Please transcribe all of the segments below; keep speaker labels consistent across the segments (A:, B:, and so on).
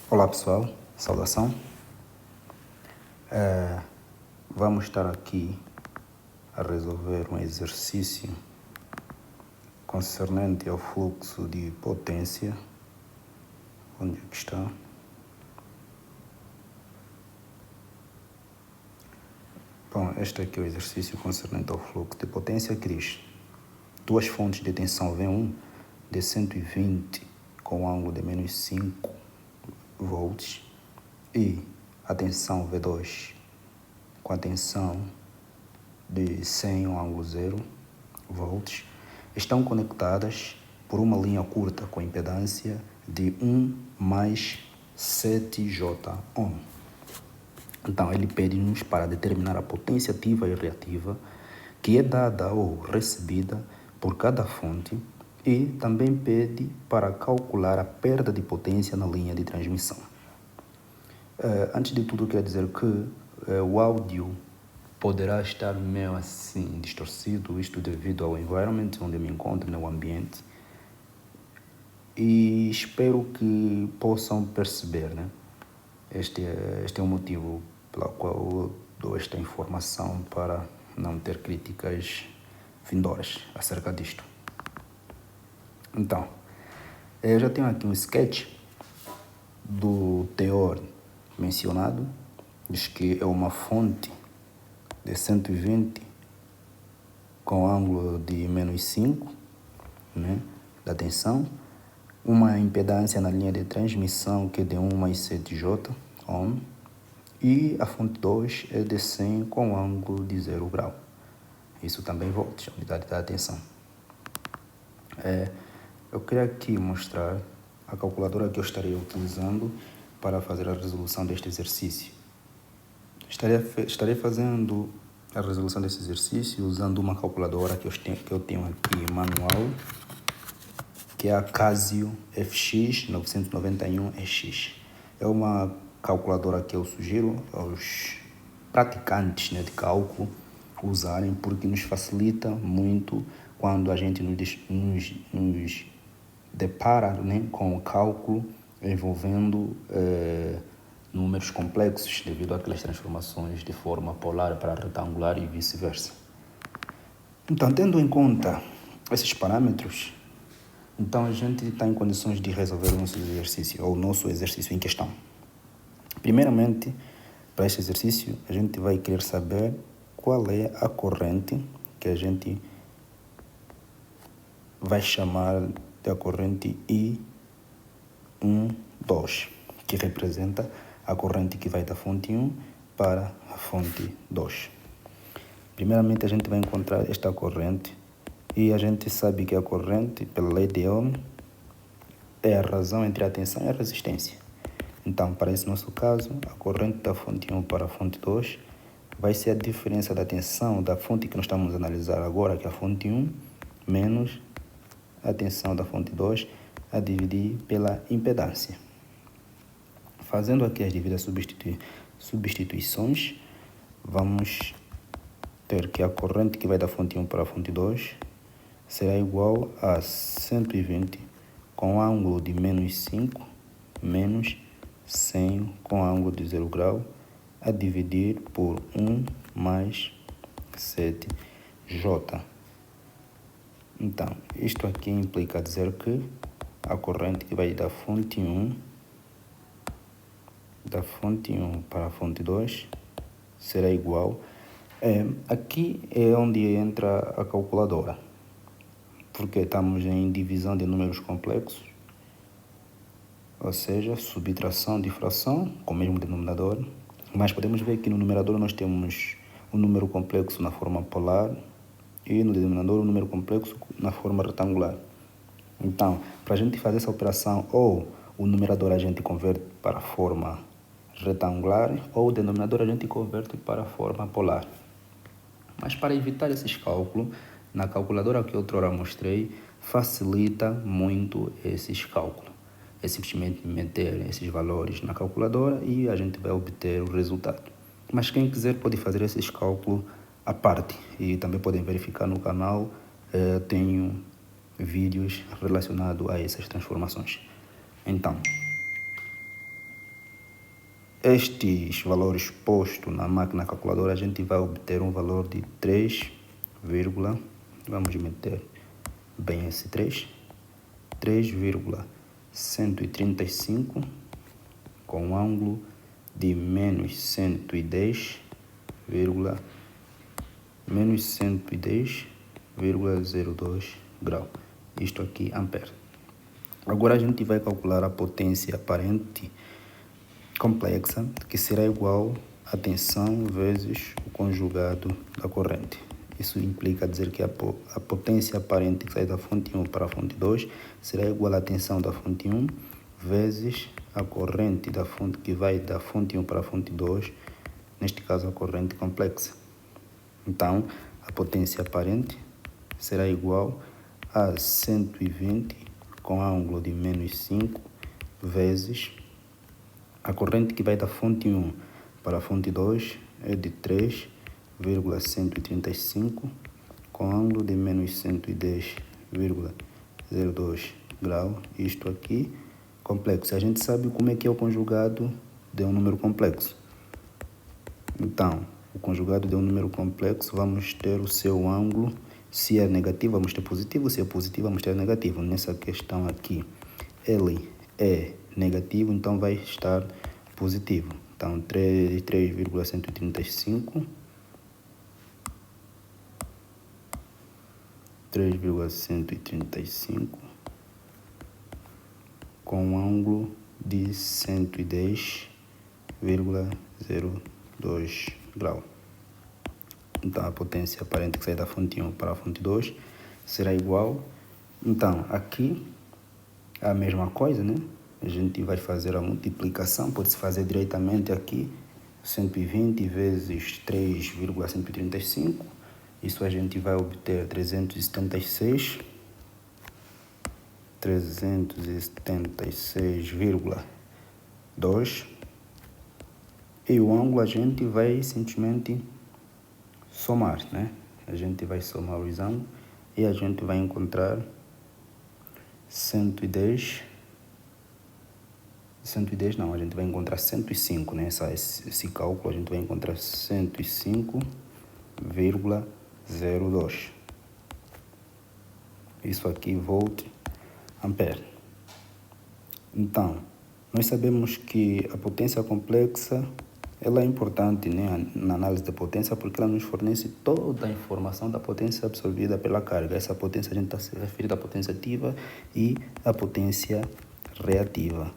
A: Olá pessoal, saudação. Vamos estar aqui a resolver um exercício concernente ao fluxo de potência. Onde é que está? Bom, este aqui é o exercício concernente ao fluxo de potência que diz: duas fontes de tensão V1 de 120 com ângulo de menos 5 volts e a tensão V2 com a tensão de 100 ângulo 0 volts estão conectadas por uma linha curta com impedância de 1 mais 7J ohm. Então, ele pede-nos para determinar a potência ativa e reativa que é dada ou recebida por cada fonte e também pede para calcular a perda de potência na linha de transmissão. Antes de tudo, eu quero dizer que o áudio poderá estar meio assim distorcido, isto devido ao environment onde eu me encontro, no ambiente. E espero que possam perceber, né? Este é o motivo pelo qual eu dou esta informação, para não ter críticas vindouras acerca disto. Então, eu já tenho aqui um sketch do teor mencionado. Diz que é uma fonte de 120 com ângulo de menos 5, né, da tensão, uma impedância na linha de transmissão que é de 1 mais 7J ohm, e a fonte 2 é de 100 com ângulo de 0 grau. Isso também volts, a unidade da tensão. Eu queria aqui mostrar a calculadora que eu estarei utilizando para fazer a resolução deste exercício. Estarei fazendo a resolução desse exercício usando uma calculadora que eu tenho aqui manual, que é a Casio FX 991EX. É uma calculadora que eu sugiro aos praticantes, né, de cálculo usarem, porque nos facilita muito quando a gente nos depara, né, com o cálculo envolvendo números complexos devido àquelas transformações de forma polar para retangular e vice-versa. Então, tendo em conta esses parâmetros, então a gente está em condições de resolver o nosso exercício em questão. Primeiramente, para este exercício, a gente vai querer saber qual é a corrente que a gente vai chamar de a corrente I12, que representa a corrente que vai da fonte 1 para a fonte 2. Primeiramente, a gente vai encontrar esta corrente, e a gente sabe que a corrente, pela lei de Ohm, é a razão entre a tensão e a resistência. Então, para esse nosso caso, a corrente da fonte 1 para a fonte 2 vai ser a diferença da tensão da fonte que nós estamos a analisar agora, que é a fonte 1, menos a tensão da fonte 2, a dividir pela impedância. Fazendo aqui as devidas substituições, vamos ter que a corrente que vai da fonte 1 para a fonte 2 será igual a 120 com ângulo de menos 5 menos 100 com ângulo de 0 grau, a dividir por 1 mais 7J. Então, isto aqui implica dizer que a corrente que vai da fonte 1 para a fonte 2 será igual. Aqui é onde entra a calculadora, porque estamos em divisão de números complexos, ou seja, subtração de fração com o mesmo denominador, mas podemos ver que no numerador nós temos um número complexo na forma polar e no denominador um número complexo na forma retangular. Então, para a gente fazer essa operação, ou o numerador a gente converte para a forma retangular, ou o denominador a gente converte para a forma polar. Mas para evitar esses cálculos, na calculadora que outrora mostrei, facilita muito esses cálculos. É simplesmente meter esses valores na calculadora e a gente vai obter o resultado. Mas quem quiser pode fazer esses cálculos à parte, e também podem verificar no canal, tenho vídeos relacionados a essas transformações. Então, estes valores postos na máquina calculadora, a gente vai obter um valor de 3, vamos meter bem esse 3,135 com um ângulo de menos 110,02 grau. Isto aqui ampere. Agora a gente vai calcular a potência aparente complexa, que será igual a tensão vezes o conjugado da corrente. Isso implica dizer que a potência aparente que sai da fonte 1 para a fonte 2 será igual à tensão da fonte 1 vezes a corrente da fonte que vai da fonte 1 para a fonte 2, neste caso a corrente complexa. Então, a potência aparente será igual a 120 com ângulo de menos 5 vezes a corrente que vai da fonte 1 para a fonte 2 é de 3,135 com ângulo de menos 110,02 grau. Isto aqui complexo. A gente sabe como é que é o conjugado de um número complexo. Então, o conjugado de um número complexo, vamos ter o seu ângulo. Se é negativo, vamos ter positivo. Se é positivo, vamos ter negativo. Nessa questão aqui, ele é negativo, então vai estar positivo. Então, 3,135 com um ângulo de 110,02 grau. Então, a potência aparente que sai da fonte 1 para a fonte 2 será igual. Então, aqui é a mesma coisa, né? A gente vai fazer a multiplicação, pode-se fazer diretamente aqui, 120 vezes 3,135. Isso a gente vai obter 376,2. E o ângulo a gente vai simplesmente somar, né? A gente vai somar os ângulos e a gente vai encontrar 110 não, a gente vai encontrar 105, né? Esse cálculo a gente vai encontrar 105,02. Isso aqui, volt, ampere. Então, nós sabemos que a potência complexa, ela é importante, né, na análise da potência, porque ela nos fornece toda a informação da potência absorvida pela carga. Essa potência a gente está se referindo à potência ativa e à potência reativa.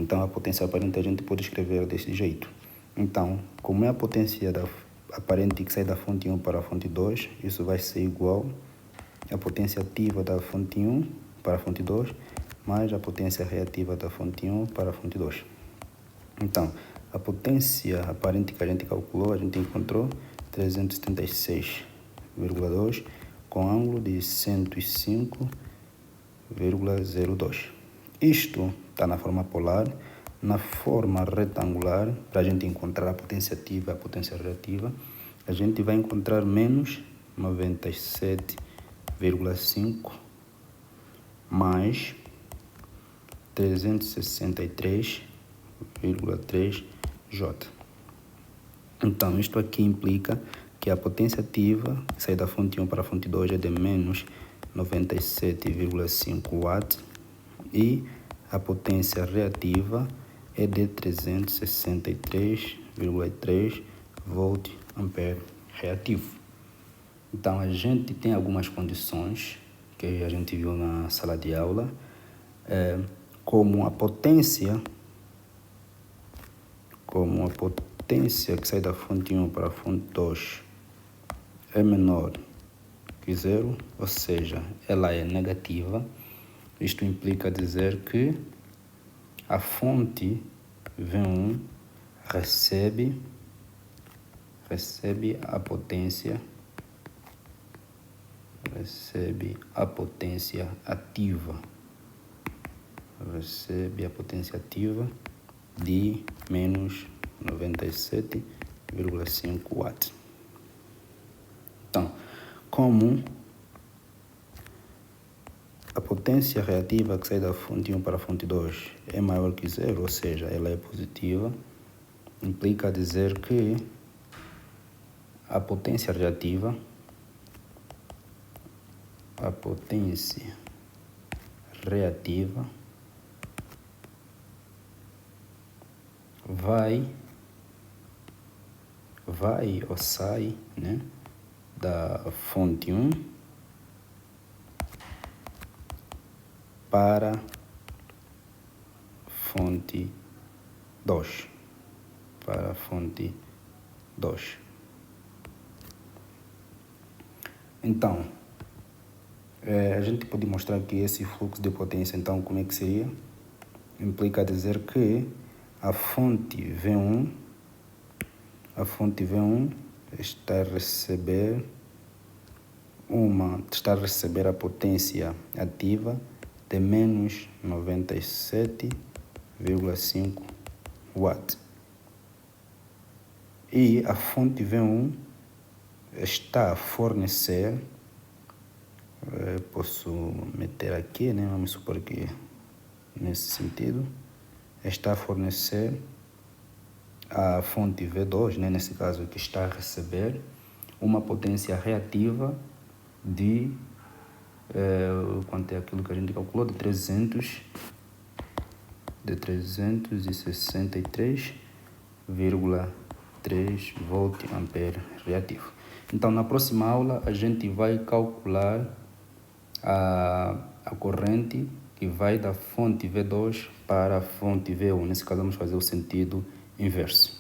A: Então, a potência aparente a gente pode escrever desse jeito. Então, como é a potência aparente que sai da fonte 1 para a fonte 2, isso vai ser igual à potência ativa da fonte 1 para a fonte 2, mais a potência reativa da fonte 1 para a fonte 2. Então, a potência aparente que a gente calculou, a gente encontrou 376,2 com ângulo de 105,02. Isto está na forma polar. Na forma retangular, para a gente encontrar a potência ativa e a potência reativa, a gente vai encontrar menos 97,5 mais 363,3 J. Então, isto aqui implica que a potência ativa que sai da fonte 1 para a fonte 2 é de menos 97,5 watts e a potência reativa é de 363,3 volt ampere reativo. Então, a gente tem algumas condições que a gente viu na sala de aula, como a potência que sai da fonte 1 para a fonte 2 é menor que zero, ou seja, ela é negativa. Isto implica dizer que a fonte V1 recebe a potência ativa. Recebe a potência ativa de menos 97,5 watts. Então, como a potência reativa que sai da fonte 1 para a fonte 2 é maior que zero, ou seja, ela é positiva, implica dizer que a potência reativa vai ou sai, né, da fonte 1 para fonte 2. Então, a gente pode mostrar que esse fluxo de potência, então, como é que seria? Implica dizer que a fonte V1 está a receber a potência ativa de menos 97,5 watts. E a fonte V1 está a fornecer, posso meter aqui, né? Vamos supor que nesse sentido, está a fornecer a fonte V2, né? Nesse caso que está a receber uma potência reativa de quanto é aquilo que a gente calculou, de 363,3 volt ampere reativo. Então, na próxima aula, a gente vai calcular a corrente que vai da fonte V2 para a fonte V1. Nesse caso, vamos fazer o sentido inverso.